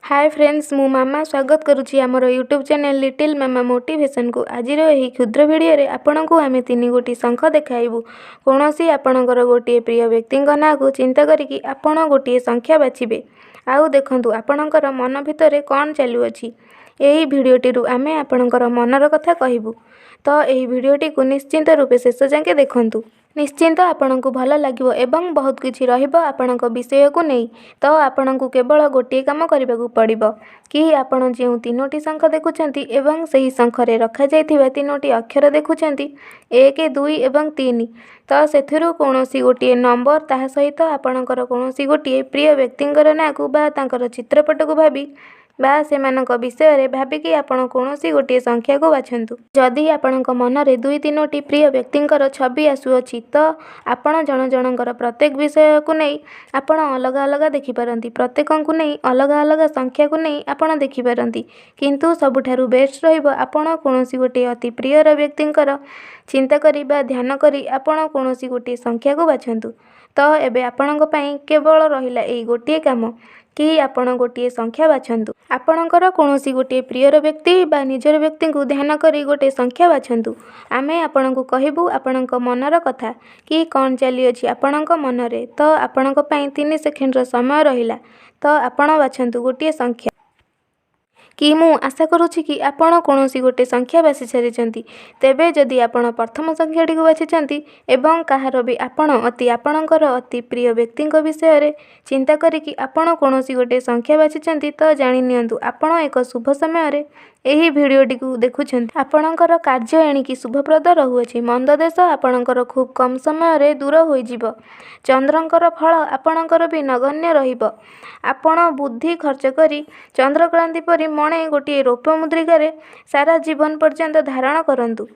Hi friends मु मामा स्वागत करुच्ची आमर यूट्यूब चैनल लिटिल मामा मोटिवेशन को आज क्षुद्र वीडियो रे आपण को आम 3 गोटी शंख देखाइबू। कौन सी आपणकर गोटे प्रिय व्यक्ति ना को चिंता करिकी आपण गोटे संख्या बाछिबे। आउ देखंतु आपणकर मन भितर कौन चलुअछि। एही भिडियोटी आमे आपणकर मनर कथा कहबू। तो एही भिडियोटी को निश्चिंत रूपे शेष जाके देखंतु। निश्चिंत आपण को भल लगिवो एवं बहुत किछि रहिबो आपणक विषय को नहीं। तो आपण को केवल गोटे काम करने को पड़िबो कि आपण जो 3टी शंख देखुछंती एवं सही शंखरे रखा जाइथिबा 3टी अक्षर देखुछंती 1 2 एवं 3। तो सेथिरु कोनोसी गोटे नंबर ताहा सहित आपणकर कोनोसी गोटे प्रिय व्यक्तिंकर ना को बा तांकर चित्रपट को भाबी बा सेमानक विषय रे भाबिकी आपण कोनोसी गोटे संख्या को बाछंतु। जदि आपणक मनरे 2-3टी प्रिय व्यक्तिंकर छवि आसुअछि तो आपण जण जणकर प्रत्येक विषय को नहीं आपण अलग अलग देखि पारंती। प्रत्येक को नहीं अलग अलग संख्या को नहीं आपण देखि पारंती। किंतु सबुठारु बेस्ट रहिबो आपण कोनोसी गोटे अति प्रियर व्यक्तिंकर चिंता करी बा ध्यान करी आपण कोनोसी गोटे संख्या को बाछंतु। तो एबे आपणक पई केवल रहिला एई गोटे काम कि आपण गोटे संख्या बाछंतु। आपणकर कोनोसी गोटे प्रियर व्यक्ति बा निजर व्यक्ति को ध्यान करी गोटे संख्या बाछंतु। आमे आपणको कहबू आपणक मनर कथा कि कौन चली अछि आपणक मनरे। तो आपणक पई 3 सेकेंडर समय रहिला। तो आपण बाछंतु गोटे संख्या कि मु आशा करुछि कि आपण कोनोसी गोटे संख्या बाछि सारिचंती। तेबे जदि आपण प्रथम संख्याटी को बाछिचंती एवं कहार भी आपण आपणकर अति प्रिय व्यक्तिंक विषय रे चिंता करिकी आपण कोनोसी गोटे संख्या बाछिचंती तो जानि नियंतु आपण एक शुभ समय रे एही भिडियोटी को देखुछंती। आपणकर कार्य एणिकी शुभप्रद रहुअछि। मंद देश आपणकर खूब कम समय रे दूर होई जिवो। चंद्रंकर फल आपणकर भी नगण्य रहिबो। आपण बुद्धि खर्च करी चंद्रक्रांति परी मणे गोटे रौप्य मुद्रिकारे सारा जीवन पर्यंत धारण करंतु।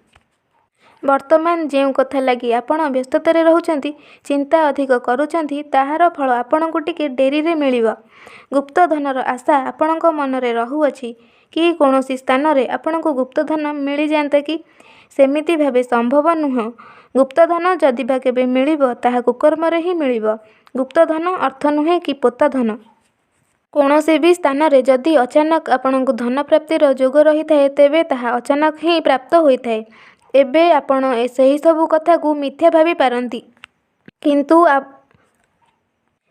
वर्तमान जो कथा लगी आपण व्यस्ततारे रहउचंती चिंता अधिक करूचंती ताहार फल आपणको टिके डेरी रे मिलिबो। गुप्त धनर आशा आपणक मनरे रहुअछि कि कोनोसी स्थान रे आपणको गुप्त धन मिली जानता कि सेमिति भाबे संभव नुह। गुप्त धन जदि बा केबे मिलिबो ताहा कुकर्म रे ही मिलिबो। गुप्त धन अर्थ नुहे कि पोता धन। कोनोसी भी स्थान रे जदि अचानक आपणको धन प्राप्तिर जोग रही थाए तेबे ताहा अचानक ही प्राप्त होई थाए। एबे आपण सही सबु कथा को मिथ्या भाबी पारंती।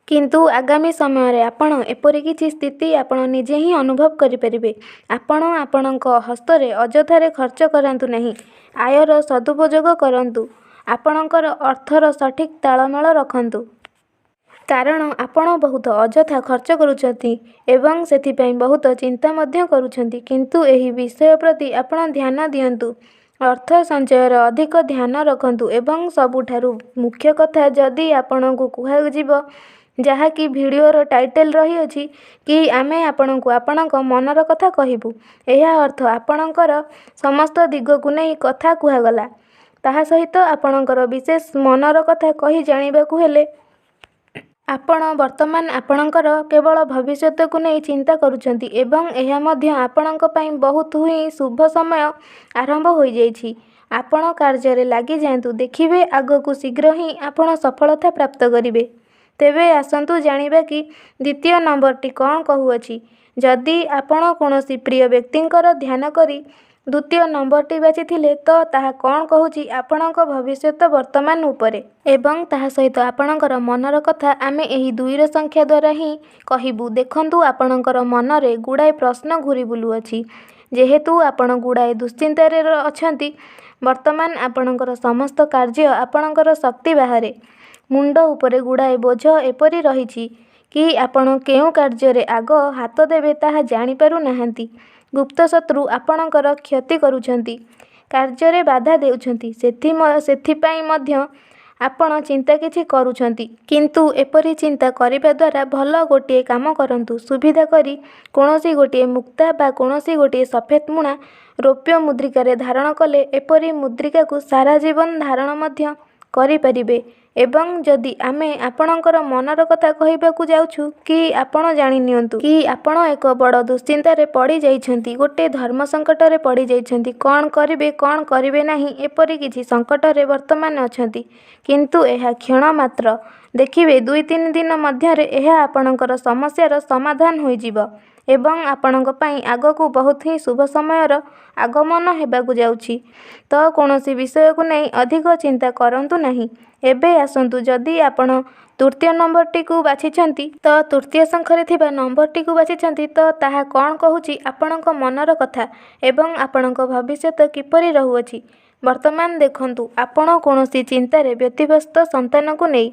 किंतु आगामी समय रे आपण एपरि किछि स्थिति आपण निजे ही अनुभव करि परिबे। आपण आपणक हस्तरे अजथारे खर्च करंतु नहीं। आयर सदुपयोग करंतु। आपणकर अर्थर सठिक तालमेल रखंतु। कारण आपण बहुत अजथा खर्च करूछंती एवं सेथिपई बहुत चिंता मध्य करूछंती। किंतु एही विषय प्रति आपण ध्यान दियंतु। अर्थ संचयर अधिक ध्यान रखंतु एवं सबुठारु मुख्य कथा जदि आपणको कुहा जिवो जहा कि भिडियोर टाइटल रही अछि कि आमे आपणको आपणक मनर कथा कहिबू। एहा अर्थ आपणकर समस्त दिग को नै कथा कुहा गला। ताहा सहित आपणकर विशेष मनर कथा कहि जानिबाकू हेले आपण वर्तमान आपणकर केवल भविष्यत को नहीं चिंता करूछंती एवं एहा मध्य आपणक पई बहुत ही शुभ समय आरंभ होई जाइछि। आपण कार्य रे लागि जांतु देखिबे आगकू शीघ्र ही आपण सफलता प्राप्त करिवे। तेबे आसंतु जानिबा कि द्वितीय नंबरटी कौन कहूअछि। जदि आपण कोनोसी प्रिय व्यक्तिंकर ध्यान करी द्वितीय नंबरटी बाछिथिले तो ताहा कौन कहूछि आपणक भविष्यत वर्तमान उपरे एवं ताहा सहित आपणकर मनर कथा आमे एही 2 संख्या द्वारा ही कहिबू। देखंतु आपणकर मनरे गुडाए प्रश्न घूरी बुलुअछि। जेहेतु आपण गुडाए दुश्चिंतारे अछंती वर्तमान आपणकर समस्त कार्य आपणकर शक्ति बाहरे मुंड उपरे गुडाए बोझ एपरि रहिछि कि आपण केउ कार्य रे आग हाथ देबे ताहा जानि पारु नाहंती। गुप्त शत्रु आपणकर क्षति करूछंती कार्य रे बाधा देउछंती। सेथिपई मध्य आपण चिंता किछि करूछंती। किंतु एपरि चिंता करिबा द्वारा भल गोटे काम करंतु। सुविधा करी कोनोसी गोटे मुक्ता बा कोनोसी गोटे सफेद मुणा रौप्य मुद्रिकारे धारण कले एपरि मुद्रिका को सारा जीवन धारण मध्य करि परिबे। एवं जदि आमे आपणकर मनर कथा कहिबाकू जाउछु कि आपण जानि नियंतु कि आपण एक बड़ दुश्चिंतारे पड़ी जाइछंती। गोटे धर्म संकट रे पड़ी जाइछंती। कौन करिवे नाही एपरि किछि संकट रे वर्तमान अछंती। किंतु एहा क्षण मात्र देखिबे 2-3 दिन मध्य रे एहा आपणकर समस्यार समाधान होई जिवो। ଏବଂ ଆପଣଙ୍କ ପାଇଁ ଆଗକୁ ବହୁତ ହିଁ ଶୁଭ ସମୟର ଆଗମନ ହେବାକୁ ଯାଉଛି। ତ କୌଣସି ବିଷୟକୁ ନେଇ ଅଧିକ ଚିନ୍ତା କରନ୍ତୁ ନାହିଁ। ଏବେ ଆସନ୍ତୁ, ଯଦି ଆପଣ ତୃତୀୟ ନମ୍ବରଟିକୁ ବାଛିଛନ୍ତି ତ ତୃତୀୟ ଶଙ୍ଖରେ ଥିବା ନମ୍ବରଟିକୁ ବାଛିଛନ୍ତି ତ ତାହା କ'ଣ କହୁଛି ଆପଣଙ୍କ ମନର କଥା ଏବଂ ଆପଣଙ୍କ ଭବିଷ୍ୟତ କିପରି ରହୁଅଛି। ବର୍ତ୍ତମାନ ଦେଖନ୍ତୁ, ଆପଣ କୌଣସି ଚିନ୍ତାରେ ବ୍ୟତିବ୍ୟସ୍ତ, ସନ୍ତାନକୁ ନେଇ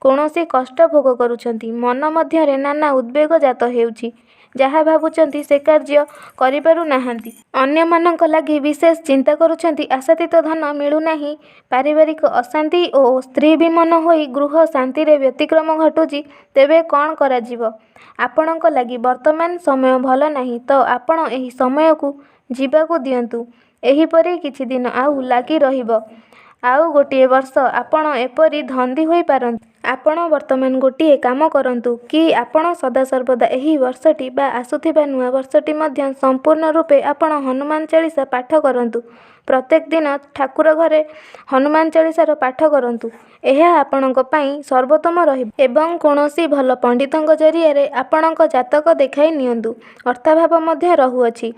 କୌଣସି କଷ୍ଟ ଭୋଗ କରୁଛନ୍ତି। ମନ ମଧ୍ୟରେ ନାନା ଉଦ୍ବେଗ ଜାତ ହେଉଛି। ଯାହା ଭାବୁଛନ୍ତି ସେ କାର୍ଯ୍ୟ କରିପାରୁ ନାହାନ୍ତି। ଅନ୍ୟମାନଙ୍କ ଲାଗି ବିଶେଷ ଚିନ୍ତା କରୁଛନ୍ତି। ଆଶାତୀତ ଧନ ମିଳୁନାହିଁ। ପାରିବାରିକ ଅଶାନ୍ତି ଓ ସ୍ତ୍ରୀ ବିମନ ହୋଇ ଗୃହ ଶାନ୍ତିରେ ବ୍ୟତିକ୍ରମ ଘଟୁଛି। ତେବେ କ'ଣ କରାଯିବ? ଆପଣଙ୍କ ଲାଗି ବର୍ତ୍ତମାନ ସମୟ ଭଲ ନାହିଁ, ତ ଆପଣ ଏହି ସମୟକୁ ଯିବାକୁ ଦିଅନ୍ତୁ। ଏହିପରି କିଛି ଦିନ ଆଉ ଲାଗି ରହିବ। ଆଉ ଗୋଟିଏ ବର୍ଷ ଆପଣ ଏପରି ଧନ୍ଦି ହୋଇପାରନ୍ତି। ଆପଣ ବର୍ତ୍ତମାନ ଗୋଟିଏ କାମ କରନ୍ତୁ କି ଆପଣ ସଦାସର୍ବଦା ଏହି ବର୍ଷଟି ବା ଆସୁଥିବା ନୂଆ ବର୍ଷଟି ମଧ୍ୟ ସମ୍ପୂର୍ଣ୍ଣ ରୂପେ ଆପଣ ହନୁମାନ ଚାଳିଶା ପାଠ କରନ୍ତୁ। ପ୍ରତ୍ୟେକ ଦିନ ଠାକୁର ଘରେ ହନୁମାନ ଚାଳିଶାର ପାଠ କରନ୍ତୁ। ଏହା ଆପଣଙ୍କ ପାଇଁ ସର୍ବୋତ୍ତମ ରହିବ। ଏବଂ କୌଣସି ଭଲ ପଣ୍ଡିତଙ୍କ ଜରିଆରେ ଆପଣଙ୍କ ଜାତକ ଦେଖାଇ ନିଅନ୍ତୁ। ଅର୍ଥାଭାବ ମଧ୍ୟ ରହୁଅଛି,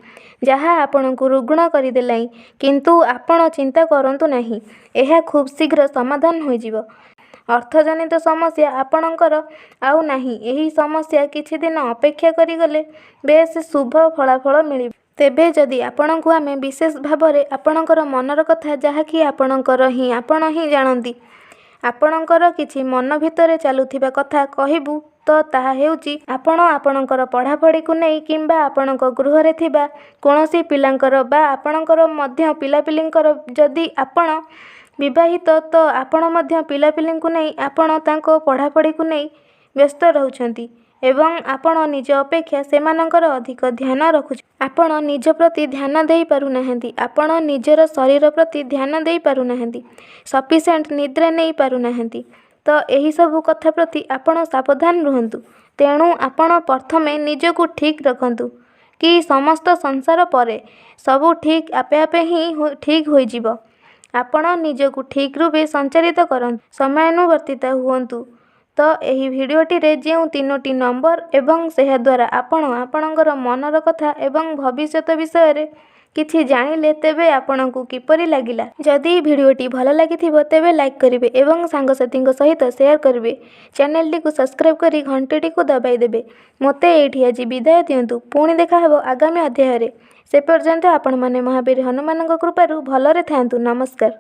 ଯାହା ଆପଣଙ୍କୁ ରୁଗ୍ଣ କରିଦେଲାଣି। କିନ୍ତୁ ଆପଣ ଚିନ୍ତା କରନ୍ତୁ ନାହିଁ, ଏହା ଖୁବ୍ ଶୀଘ୍ର ସମାଧାନ ହୋଇଯିବ। ଅର୍ଥଜନିତ ସମସ୍ୟା ଆପଣଙ୍କର ଆଉ ନାହିଁ। ଏହି ସମସ୍ୟା କିଛି ଦିନ ଅପେକ୍ଷା କରିଗଲେ ବେଶ୍ ଶୁଭ ଫଳାଫଳ ମିଳିବ। ତେବେ ଯଦି ଆପଣଙ୍କୁ ଆମେ ବିଶେଷ ଭାବରେ ଆପଣଙ୍କର ମନର କଥା, ଯାହାକି ଆପଣ ହିଁ ଜାଣନ୍ତି, ଆପଣଙ୍କର କିଛି ମନ ଭିତରେ ଚାଲୁଥିବା କଥା କହିବୁ ତ ତାହା ହେଉଛି, ଆପଣ ଆପଣଙ୍କର ପଢ଼ାପଢ଼ିକୁ ନେଇ କିମ୍ବା ଆପଣଙ୍କ ଗୃହରେ ଥିବା କୌଣସି ପିଲାଙ୍କର ବା ଆପଣଙ୍କର ମଧ୍ୟ ପିଲାପିଲିଙ୍କର, ଯଦି ଆପଣ ବିବାହିତ ତ ଆପଣ ମଧ୍ୟ ପିଲାପିଲିଙ୍କୁ ନେଇ ଆପଣ ତାଙ୍କ ପଢ଼ାପଢ଼ିକୁ ନେଇ ବ୍ୟସ୍ତ ରହୁଛନ୍ତି ଏବଂ ଆପଣ ନିଜ ଅପେକ୍ଷା ସେମାନଙ୍କର ଅଧିକ ଧ୍ୟାନ ରଖୁଛନ୍ତି। ଆପଣ ନିଜ ପ୍ରତି ଧ୍ୟାନ ଦେଇ ପାରୁନାହାନ୍ତି। ଆପଣ ନିଜର ଶରୀର ପ୍ରତି ଧ୍ୟାନ ଦେଇ ପାରୁନାହାନ୍ତି। ସଫିସିଏଣ୍ଟ ନିଦ୍ରା ନେଇ ପାରୁନାହାନ୍ତି। ତ ଏହିସବୁ କଥା ପ୍ରତି ଆପଣ ସାବଧାନ ରୁହନ୍ତୁ। ତେଣୁ ଆପଣ ପ୍ରଥମେ ନିଜକୁ ଠିକ୍ ରଖନ୍ତୁ କି ସମସ୍ତ ସଂସାର ପରେ ସବୁ ଠିକ୍ ଆପେ ଆପେ ହିଁ ଠିକ୍ ହୋଇଯିବ। ଆପଣ ନିଜକୁ ଠିକ୍ ରୂପେ ସଞ୍ଚାଳିତ କରନ୍ତୁ, ସମୟାନୁବର୍ତ୍ତିତ ହୁଅନ୍ତୁ। ତ ଏହି ଭିଡ଼ିଓଟିରେ ଯେଉଁ 3ଟି ନମ୍ବର ଏବଂ ଏହାଦ୍ୱାରା ଆପଣ ଆପଣଙ୍କର ମନର କଥା ଏବଂ ଭବିଷ୍ୟତ ବିଷୟରେ କିଛି ଜାଣିଲେ, ତେବେ ଆପଣଙ୍କୁ କିପରି ଲାଗିଲା? ଯଦି ଭିଡ଼ିଓଟି ଭଲ ଲାଗିଥିବ ତେବେ ଲାଇକ୍ କରିବେ ଏବଂ ସାଙ୍ଗସାଥୀଙ୍କ ସହିତ ସେୟାର କରିବେ। ଚ୍ୟାନେଲଟିକୁ ସବସ୍କ୍ରାଇବ୍ କରି ଘଣ୍ଟିଟିକୁ ଦବାଇ ଦେବେ। ମୋତେ ଏଇଠି ଆଜି ବିଦାୟ ଦିଅନ୍ତୁ। ପୁଣି ଦେଖାହେବ ଆଗାମୀ ଅଧ୍ୟାୟରେ। ସେ ପର୍ଯ୍ୟନ୍ତ ଆପଣମାନେ ମହାବୀର ହନୁମାନଙ୍କ କୃପାରୁ ଭଲରେ ଥାଆନ୍ତୁ। ନମସ୍କାର।